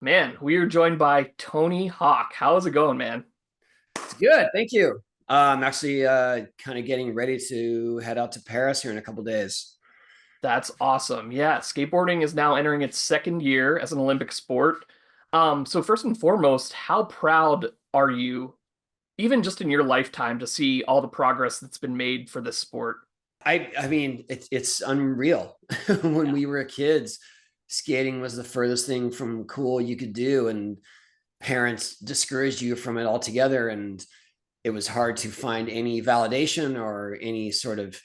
Man, we are joined by Tony Hawk. How's it going, man? It's good. Thank you. I'm actually kind of getting ready to head out to Paris here in a couple days. That's awesome. Yeah, skateboarding is now entering its second year as an Olympic sport. So first and foremost, how proud are you, even just in your lifetime, to see all the progress that's been made for this sport? I mean, it's unreal. When Yeah. we were kids, skating was the furthest thing from cool you could do, and parents discouraged you from it altogether. And it was hard to find any validation or any sort of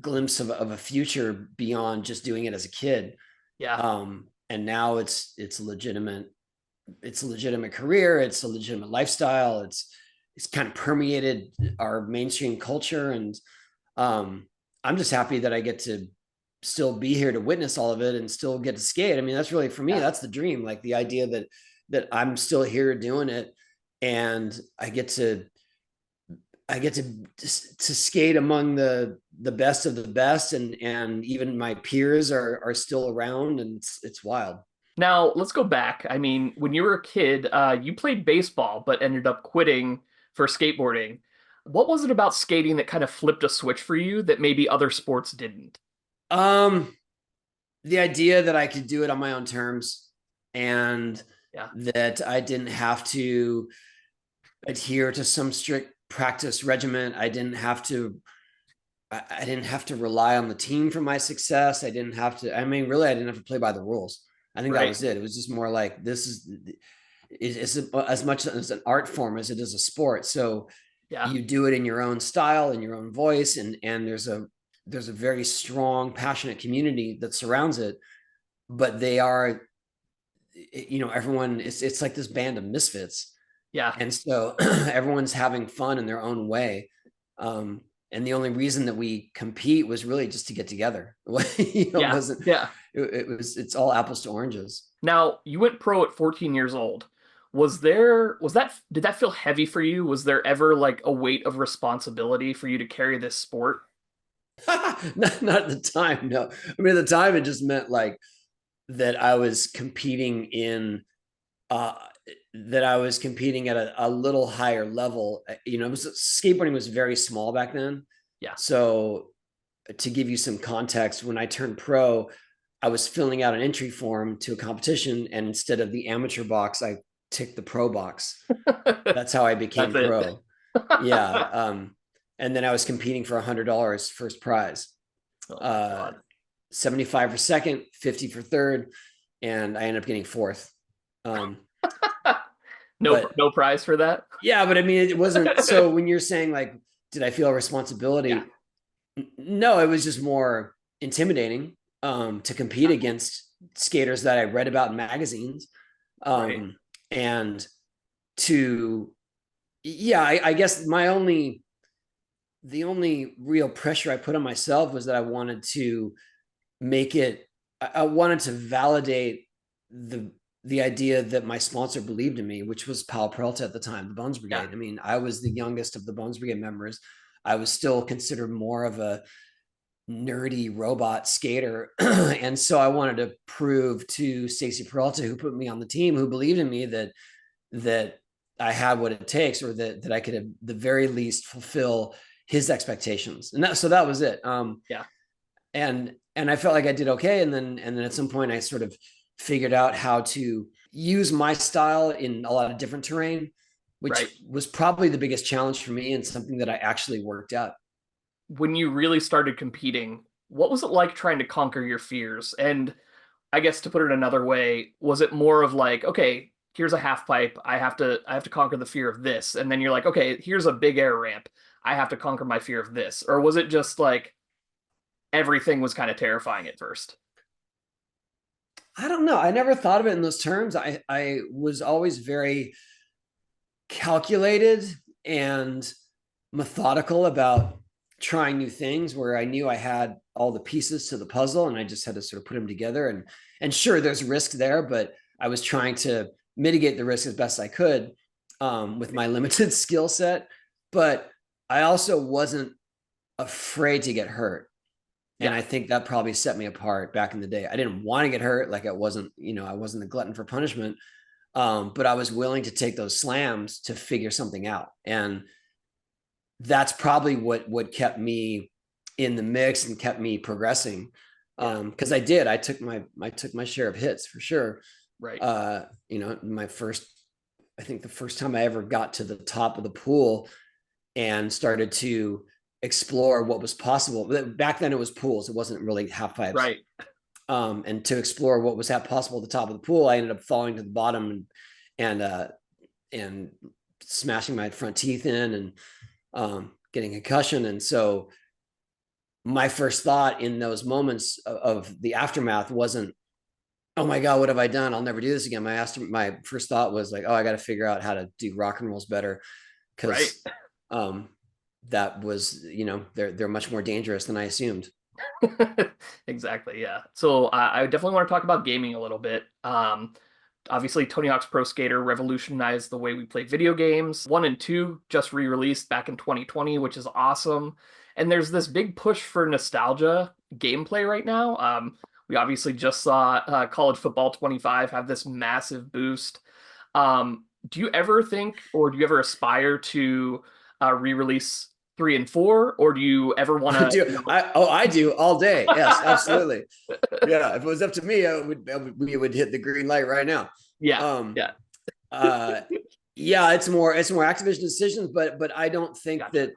glimpse of a future beyond just doing it as a kid. Yeah. And now it's a legitimate career, it's a legitimate lifestyle, it's kind of permeated our mainstream culture. And I'm just happy that I get to still be here to witness all of it and still get to skate. I mean, that's really, for me, Yeah. that's the dream. Like the idea that I'm still here doing it, and I get to skate among the best of the best, and even my peers are still around, and it's wild. Now, let's go back. I mean, when you were a kid, you played baseball, but ended up quitting for skateboarding. What was it about skating that kind of flipped a switch for you that maybe other sports didn't? um the idea that I could do it on my own terms, and Yeah. that I didn't have to adhere to some strict practice regimen. I didn't have to rely on the team for my success. I didn't have to, I mean, really, I didn't have to play by the rules. I think that Right. was it. It was just more like, this is, it's as much as an art form as it is a sport. So Yeah. you do it in your own style, in your own voice, and there's a very strong, passionate community that surrounds it. But they are, everyone, it's like this band of misfits, Yeah. and so everyone's having fun in their own way. And the only reason that we compete was really just to get together. It Yeah. wasn't, Yeah. it's all apples to oranges. Now, you went pro at 14 years old. Did that feel heavy for you? Was there ever like a weight of responsibility for you to carry this sport? Not at the time, no. I mean, at the time, it just meant like that I was competing uh, that I was competing at a little higher level. Skateboarding was very small back then. Yeah. So to give you some context, when I turned pro, I was filling out an entry form to a competition, and instead of the amateur box, I ticked the pro box. That's how I That's became it. pro. Yeah. And then I was competing for $100 first prize, Oh my uh, God. 75 for second, 50 for third, and I ended up getting fourth. Um, No, but no prize for that? yeah, but I mean, it wasn't. So when you're saying like, did I feel a Yeah. responsibility? No, it was just more intimidating, to compete Yeah. against skaters that I read about in magazines, Right. um, and to, yeah, I guess the only real pressure I put on myself was that I wanted to make it. I wanted to validate the the idea that my sponsor believed in me, which was Pal Peralta at the time, the Bones Yeah. Brigade. I mean, I was the youngest of the Bones Brigade members. I was still considered more of a nerdy robot skater. And so I wanted to prove to Stacy Peralta, who put me on the team, who believed in me, that I had what it takes, or that I could at the very least fulfill his expectations. And so that was it. Yeah. And I felt like I did okay. And then at some point I sort of figured out how to use my style in a lot of different terrain, Right. which was probably the biggest challenge for me, and something that I actually worked out. When you really started competing, what was it like trying to conquer your fears? And I guess to put it another way, was it more of like, okay, here's a half pipe, I have to conquer the fear of this, and then you're like, okay, here's a big air ramp, I have to conquer my fear of this, or was it just like everything was kind of terrifying at first? I don't know. I never thought of it in those terms. I was always very calculated and methodical about trying new things, where I knew I had all the pieces to the puzzle and I just had to sort of put them together. And sure, there's risk there, but I was trying to mitigate the risk as best I could, with my limited skill set. But I also wasn't afraid to get hurt. And Yeah. I think that probably set me apart back in the day. I didn't want to get hurt. Like I wasn't a glutton for punishment. But I was willing to take those slams to figure something out. And that's probably what kept me in the mix and kept me progressing. Yeah. Because I took my share of hits for sure. Right. I think the first time I ever got to the top of the pool and started to explore what was possible. Back then it was pools, it wasn't really half pipes. Right. And to explore what was possible at the top of the pool, I ended up falling to the bottom and and smashing my front teeth in and getting a concussion. And so my first thought in those moments of the aftermath wasn't, oh my God, what have I done? I'll never do this again. My first thought was like, oh, I got to figure out how to do rock and rolls better. Right. Cause that was, they're much more dangerous than I assumed. Exactly. Yeah. So I definitely want to talk about gaming a little bit. Obviously, Tony Hawk's Pro Skater revolutionized the way we play video games. 1 and 2 just re-released back in 2020, which is awesome. And there's this big push for nostalgia gameplay right now. We obviously just saw College Football 25 have this massive boost. Do you ever think, or do you ever aspire to re-release 3 and 4, or do you ever want to, I do all day. Yes, absolutely. Yeah, if it was up to me, we would hit the green light right now. yeah, Um, yeah, uh, yeah, it's more Activision decisions, but I don't think gotcha. that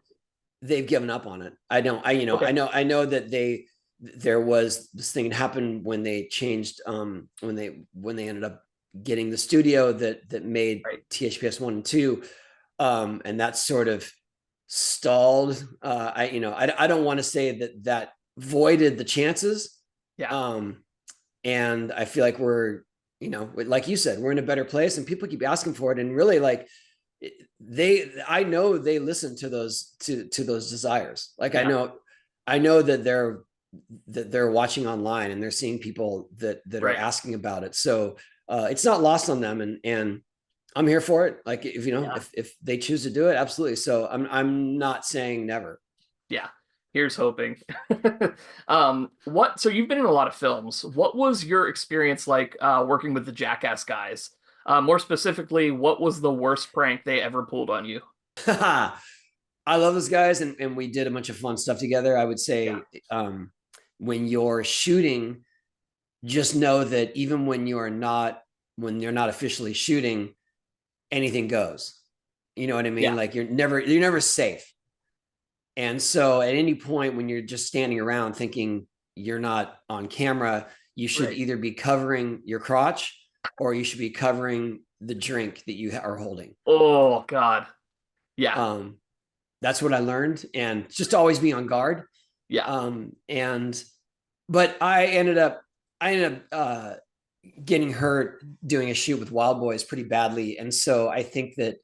they've given up on it. I don't. Okay, I know that there was this thing happened when they changed when they ended up getting the studio that made right, THPS 1 and 2, and that sort of stalled. I don't want to say that voided the chances. yeah, Um, and I feel like like you said, we're in a better place, and people keep asking for it, and really like I know they listen to those desires. Like yeah, I know that they're watching online and they're seeing people that are right, asking about it. So it's not lost on them, and I'm here for it. Like yeah, if they choose to do it, absolutely. So I'm not saying never. yeah. Here's hoping. So you've been in a lot of films. What was your experience like working with the Jackass guys? More specifically, what was the worst prank they ever pulled on you? I love those guys, and we did a bunch of fun stuff together. I would Yeah, say when you're shooting, just know that even when you're not officially shooting, anything goes. You know what I mean? yeah, Like you're never safe. And so at any point when you're just standing around thinking you're not on camera, you should right. either be covering your crotch or you should be covering the drink that you are holding. Oh God. Yeah, Um, that's what I learned, and just always be on guard. yeah, And but I ended up getting hurt doing a shoot with Wild Boys pretty badly, and so I think that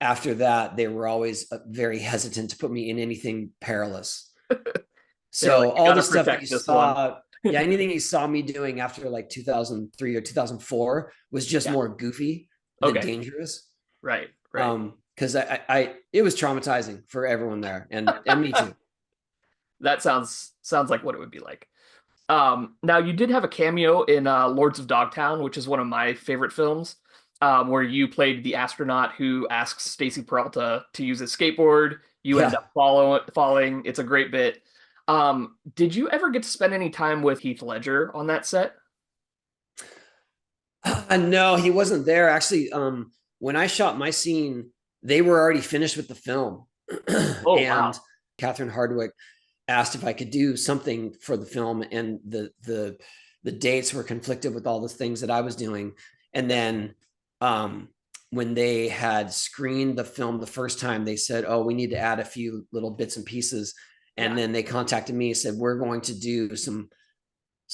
after that they were always very hesitant to put me in anything perilous. they're like, So you all the gotta stuff that you protect this one. saw, yeah, anything you saw me doing after like 2003 or 2004 was just Yeah. more goofy than Okay. dangerous. Right. Right. Because it was traumatizing for everyone there, and me too. That sounds like what it would be like. Now you did have a cameo in Lords of Dogtown, which is one of my favorite films, where you played the astronaut who asks Stacy Peralta to use his skateboard. You end Yeah. up falling. It's a great bit. Did you ever get to spend any time with Heath Ledger on that set? No, he wasn't there. Actually, when I shot my scene, they were already finished with the film. Oh And wow. Catherine Hardwicke asked if I could do something for the film, and the dates were conflicted with all the things that I was doing. And Yeah. then when they had screened the film the first time, they said, "Oh, we need to add a few little bits and pieces." And Yeah. then they contacted me and said, "We're going to do some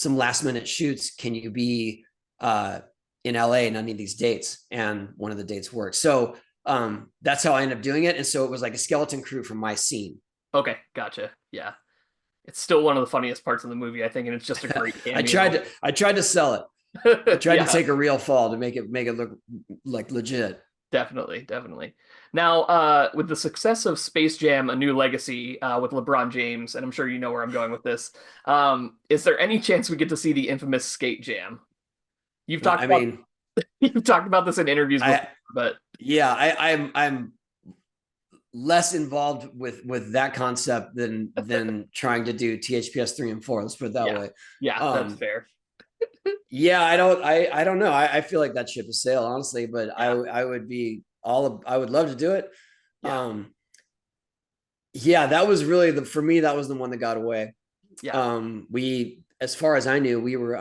last minute shoots. Can you be uh, in LA and any of these dates?" And one of the dates worked. So that's how I ended up doing it. And so it was like a skeleton crew from my scene. Okay. Gotcha. Yeah. It's still one of the funniest parts of the movie, I think, and it's just a great I tried cameo. to I tried to sell it. I tried to Yeah. take a real fall to make it look like legit. Definitely, definitely. Now, with the success of Space Jam: A New Legacy, with LeBron James, and I'm sure you know where I'm going with this, is there any chance we get to see the infamous Skate Jam? You've talked I about mean, you've talked about this in interviews before, I but yeah, I'm less involved with that concept than trying to do THPS 3 and 4. Let's put it that yeah, way. yeah, that's Um, fair. yeah, I don't know. I feel like that ship has sailed, honestly, but Yeah, I would love to do it. yeah, Um, yeah, that was really for me, that was the one that got away. yeah, As far as I knew, we were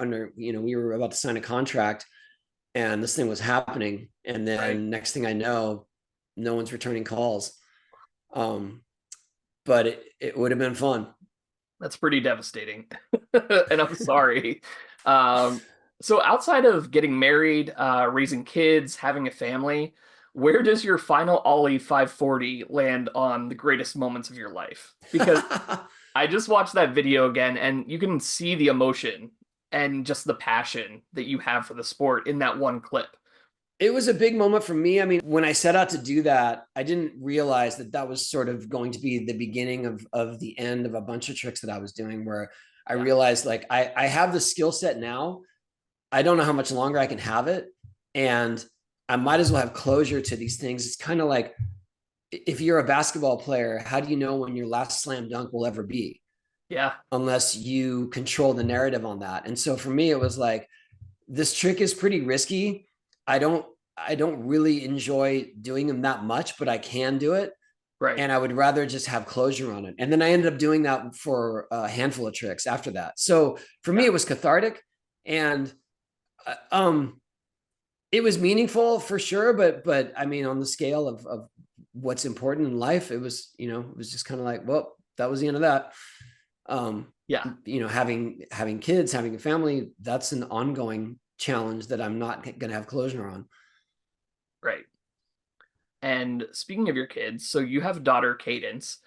about to sign a contract and this thing was happening. And right. then next thing I know, no one's returning calls. Um, but it would have been fun. That's pretty devastating. And I'm sorry. Um, so outside of getting married, raising kids, having a family, where does your final Ollie 540 land on the greatest moments of your life? Because I just watched that video again and you can see the emotion and just the passion that you have for the sport in that one clip. It was a big moment for me. I mean, when I set out to do that, I didn't realize that that was sort of going to be the beginning of the end of a bunch of tricks that I was doing, where I Yeah, realized like I have the skill set now. I don't know how much longer I can have it. And I might as well have closure to these things. It's kind of like if you're a basketball player, how do you know when your last slam dunk will ever be? yeah, Unless you control the narrative on that. And so for me, it was like, this trick is pretty risky. I don't I don't really enjoy doing them that much, but I can do it. right. And I would rather just have closure on it. And then I ended up doing that for a handful of tricks after that. So for me, Yeah, it was cathartic and uh, um it was meaningful for sure, but I mean, on the scale of what's important in life, it was just kind of like, well, that was the end of that. Um, yeah, having kids, having a family, that's an ongoing challenge that I'm not going to have closure on. right. And speaking of your kids, so you have daughter Cadence.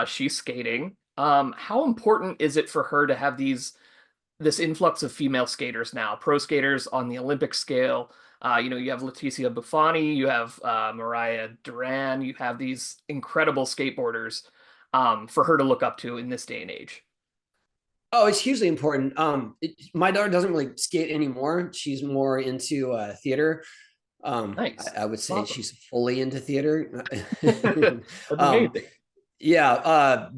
She's skating. How important is it for her to have this influx of female skaters now, pro skaters on the Olympic scale? You have Leticia Buffoni, you have Mariah Duran, you have these incredible skateboarders for her to look up to in this day and age. Oh, it's hugely important. My daughter doesn't really skate anymore. She's more into theater. Nice. I would That's say awesome. she's fully into theater. That's um, amazing. yeah,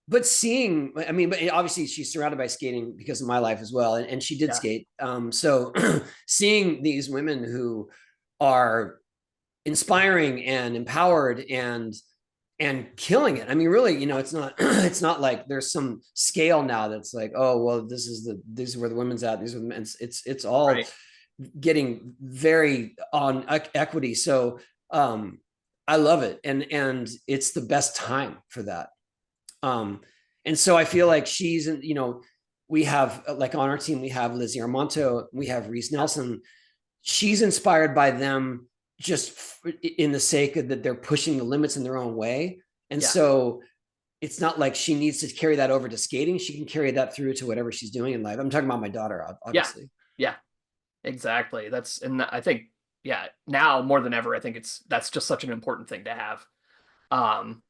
but seeing, I mean, but obviously she's surrounded by skating because of my life as well, and she did Yeah. skate. So seeing these women who are inspiring and empowered and killing it. I mean, really, it's not it's not like there's some scale now that's like, oh well, this is where the women's at. These are the men's. It's all Right. getting very on equity. So I love it, and it's the best time for that. Um, and so I feel like we have like on our team, we have Lizzie Armanto, we have Reese Yeah. Nelson. She's inspired by them just in the sake of that they're pushing the limits in their own way. And Yeah. so it's not like she needs to carry that over to skating. She can carry that through to whatever she's doing in life. I'm talking about my daughter, Yeah. obviously. Yeah. Exactly. And I think, yeah, now more than ever, I think that's just such an important thing to have. Um,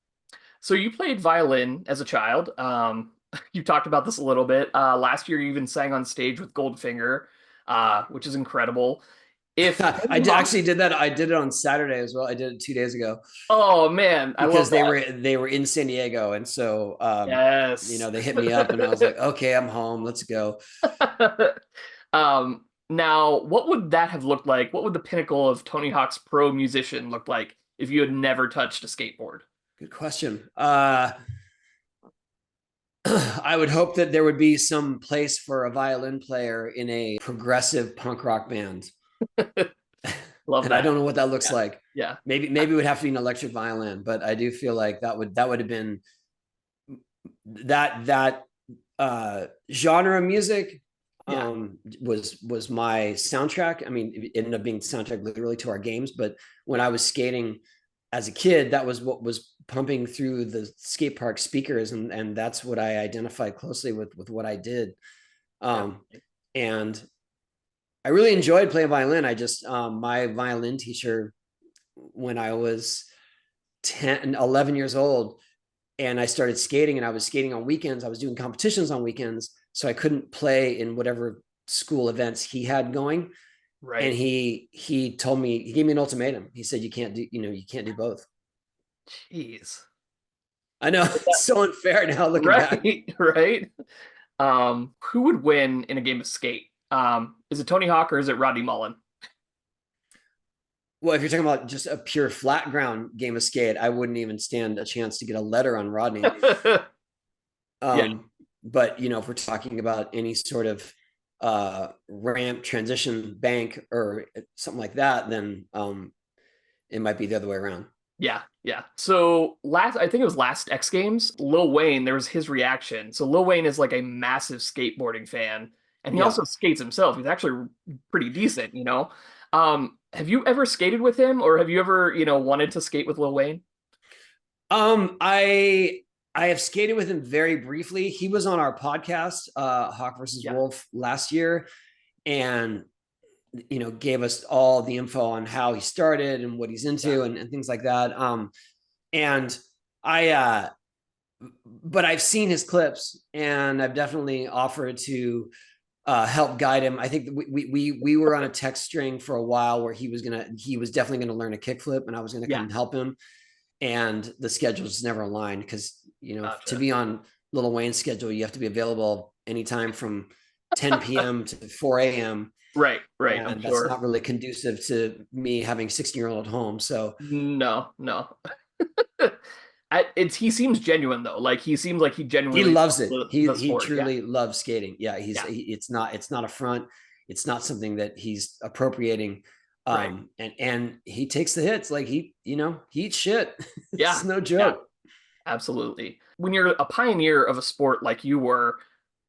so you played violin as a child. You talked about this a little bit. Last year, you even sang on stage with Goldfinger, which is incredible. If I Tony Hawk, actually did that. I did it on Saturday as well. I did it 2 days ago oh man, I love because that. they were in San Diego, and so Yes. they hit me up, and I was like, okay, I'm home. Let's go. Now, what would that have looked like? What would the pinnacle of Tony Hawk's pro musician look like if you had never touched a skateboard? Good question. I would hope that there would be some place for a violin player in a progressive punk rock band. Love And I that. don't know what that looks Yeah. like. Yeah. Maybe it would have to be an electric violin, but I do feel like that would have been that genre of music Yeah. was my soundtrack. I mean, it ended up being soundtrack literally to our games, but when Yeah. I was skating as a kid, that was what was pumping through the skate park speakers, and that's what I identified closely with what I did. Um, Definitely. and I really enjoyed playing violin. I just my violin teacher. when I was 10, 11 years old, and I started skating, and I was skating on weekends. I was doing competitions on weekends, so I couldn't play in whatever school events he had going. And Right. he told me, he gave me an ultimatum. He said, you can't do, you can't do both. Jeez. I know it's so unfair now looking back. Right, right. Who would win in a game of skate? Is it Tony Hawk or is it Rodney Mullen? Well, if you're talking about just a pure flat ground game of skate, I wouldn't even stand a chance to get a letter on Rodney. Yeah, But if we're talking about any sort of ramp, transition, bank, or something like that, then it might be the other way around. yeah, yeah. So I think it was last X Games, Lil Wayne, there was his reaction. So Lil Wayne is like a massive skateboarding fan, and he Yeah. also skates himself. He's actually pretty decent, you know. Have you ever skated with him, or have you ever, wanted to skate with Lil Wayne? I have skated with him very briefly. He was on our podcast, Hawk versus Yeah, Wolf, last year, and gave us all the info on how he started and what he's yeah, into, and things like that. And I but I've seen his clips, and I've definitely offered to help guide him. I think we were on a text string for a while where he was definitely gonna learn a kickflip, and I was gonna yeah. come help him. And the schedules never aligned because to Gotcha. be on Little Wayne's schedule, you have to be available anytime from 10 p.m. to 4 a.m. Right, right. I'm And that's sure. not really conducive to me having a 16-year-old at home. So No, no. He seems genuine though. Like he seems like he he genuinely loves loves it. the, He the he sport. Yeah, truly loves skating. Yeah, yeah. it's not a front. It's not something that he's appropriating. Right. And he takes the hits, like he eats shit. Yeah, It's no yeah. joke. Absolutely. When you're a pioneer of a sport like you were,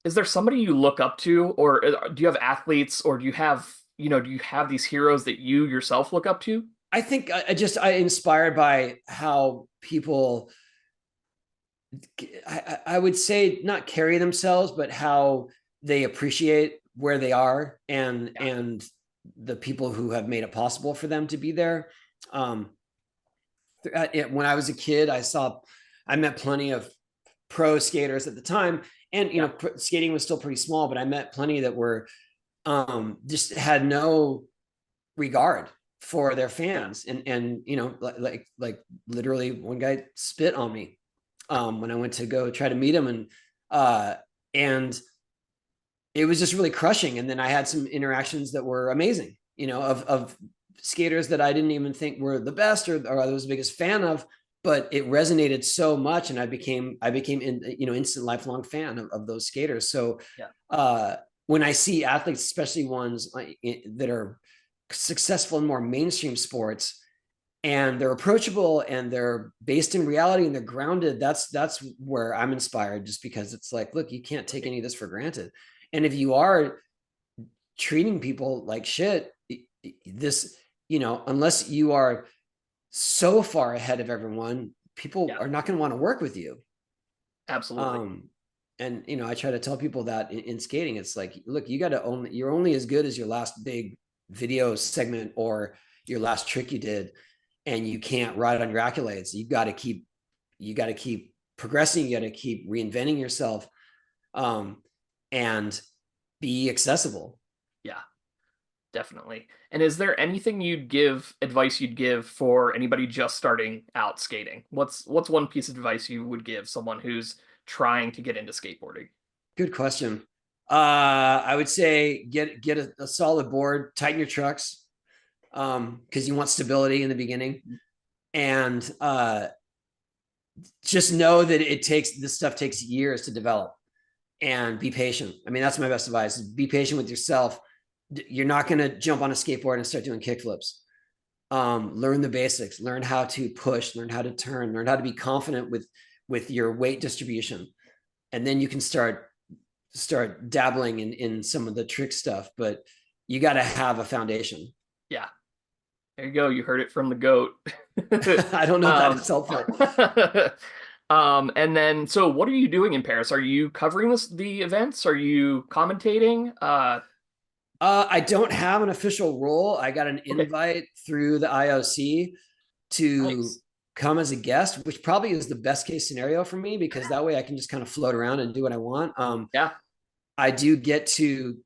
is there somebody you look up to, or do you have athletes, or do you have these heroes that you yourself look up to? I think I inspired by how people, I would say, not carry themselves, but how they appreciate where they are, Yeah, and the people who have made it possible for them to be there. Um, when I was a kid, I met plenty of pro skaters at the time, and yeah, skating was still pretty small, but I met plenty that were just had no regard for their yeah. fans, and like literally one guy spit on me when I went to go try to meet him, uh and it was just really crushing. And then I had some interactions that were amazing, of skaters that I didn't even think were the best, or I was the biggest fan of, but it resonated so much, and I became instant lifelong fan of those skaters. So Yeah. uh when I see athletes, especially ones that are successful in more mainstream sports, and they're approachable, and they're based in reality, and they're grounded, that's where I'm inspired, just because it's like, look, you can't take Right. any of this for granted. And if you are treating people like shit, this, unless you are so far ahead of everyone, people Yeah, are not going to want to work with you. absolutely. um and I try to tell people that in skating, it's like, look, you got to own, you're only as good as your last big video segment or your last trick you did, and you can't ride on your accolades. You got to keep progressing. You got to keep reinventing yourself, um and be accessible. Yeah, definitely. And is there anything advice you'd give for anybody just starting out skating? What's one piece of advice you would give someone who's trying to get into skateboarding? Good question. I would say get a solid board, tighten your trucks, because you want stability in the beginning, and just know that this stuff takes years to develop, and be patient. I mean, that's my best advice: be patient with yourself. You're not going to jump on a skateboard and start doing kickflips. Learn the basics, learn how to push, learn how to turn, learn how to be confident with your weight distribution, and then you can start dabbling in some of the trick stuff. But you got to have a foundation. Yeah, there you go. You heard it from the goat. I don't know if that um, is helpful. and then, so what are you doing in Paris? Are you covering the events? Are you commentating? I don't have an official role. I got an Okay. invite through the IOC, to Nice. come as a guest, which probably is the best case scenario for me because that way I can just kind of float around and do what I want. Yeah. I do get to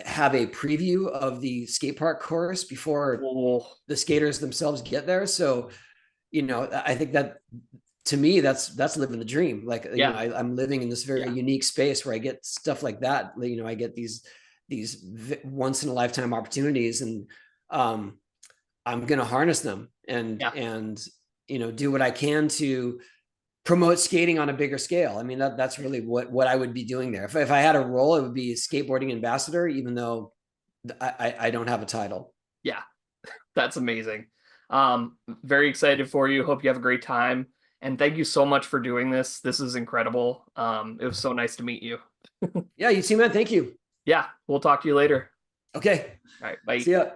have a preview of the skate park course before Oh, the skaters themselves get there. So, I think that to me, that's living the dream. Like, yeah. I'm living in this very Yeah. unique space where I get stuff like that. I get these once in a lifetime opportunities, and um, I'm going to harness them and Yeah. do what I can to promote skating on a bigger scale. I mean, that's really what I would be doing there. If I had a role, it would be a skateboarding ambassador, even though I don't have a title. Yeah. That's amazing. Very excited for you. Hope you have a great time. And thank you so much for doing this. This is incredible. It was so nice to meet you. Yeah, you too, man. Thank you. Yeah, we'll talk to you later. Okay. All right, bye. See ya.